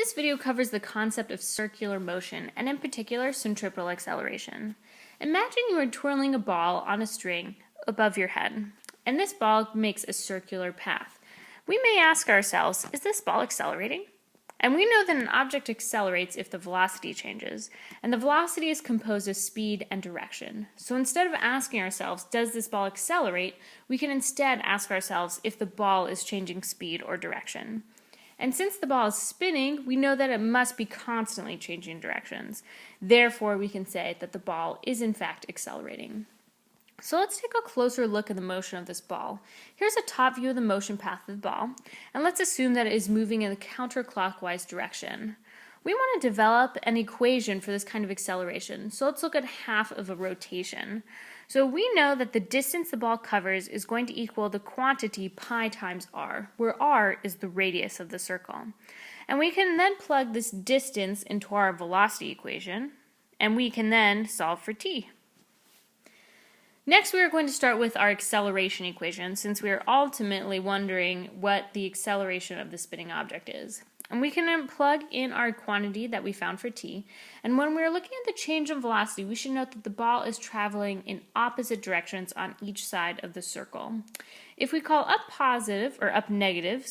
This video covers the concept of circular motion, and in particular, centripetal acceleration. Imagine you are twirling a ball on a string above your head, and this ball makes a circular path. We may ask ourselves, is this ball accelerating? And we know that an object accelerates if the velocity changes, and the velocity is composed of speed and direction. So instead of asking ourselves, does this ball accelerate, we can instead ask ourselves if the ball is changing speed or direction. And since the ball is spinning, we know that it must be constantly changing directions. Therefore, we can say that the ball is in fact accelerating. So let's take a closer look at the motion of this ball. Here's a top view of the motion path of the ball, and let's assume that it is moving in the counterclockwise direction. We want to develop an equation for this kind of acceleration, so let's look at half of a rotation. So we know that the distance the ball covers is going to equal the quantity pi times r, where r is the radius of the circle. And we can then plug this distance into our velocity equation, and we can then solve for t. Next, we are going to start with our acceleration equation, since we are ultimately wondering what the acceleration of the spinning object is. And we can then plug in our quantity that we found for t, and when we're looking at the change in velocity, we should note that the ball is traveling in opposite directions on each side of the circle. If we call up positive, or up negative,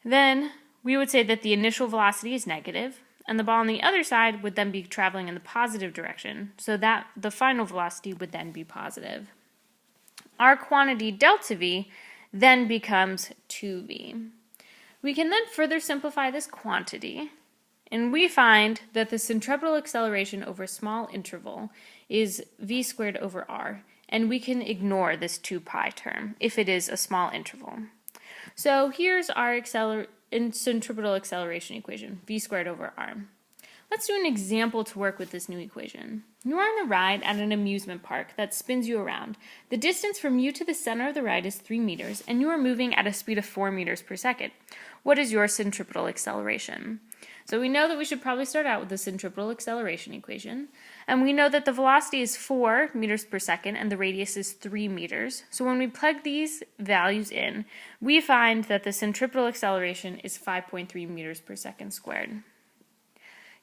then we would say that the initial velocity is negative, and the ball on the other side would then be traveling in the positive direction, so that the final velocity would then be positive. Our quantity delta v then becomes 2v. We can then further simplify this quantity, and we find that the centripetal acceleration over a small interval is v squared over r, and we can ignore this 2 pi term if it is a small interval. So here's our centripetal acceleration equation, v squared over r. Let's do an example to work with this new equation. You are on a ride at an amusement park that spins you around. The distance from you to the center of the ride is 3 meters, and you are moving at a speed of 4 meters per second. What is your centripetal acceleration? So we know that we should probably start out with the centripetal acceleration equation, and we know that the velocity is 4 meters per second and the radius is 3 meters. So when we plug these values in, we find that the centripetal acceleration is 5.3 meters per second squared.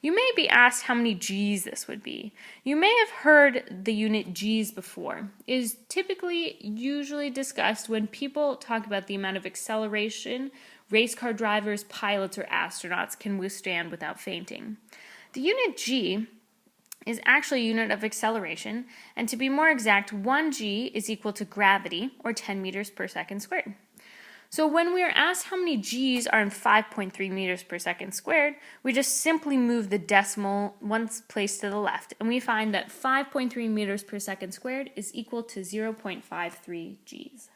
You may be asked how many g's this would be. You may have heard the unit g's before. It is usually discussed when people talk about the amount of acceleration race car drivers, pilots, or astronauts can withstand without fainting. The unit g is actually a unit of acceleration, and to be more exact, 1 g is equal to gravity, or 10 meters per second squared. So when we are asked how many g's are in 5.3 meters per second squared, we just simply move the decimal one place to the left, and we find that 5.3 meters per second squared is equal to 0.53 g's.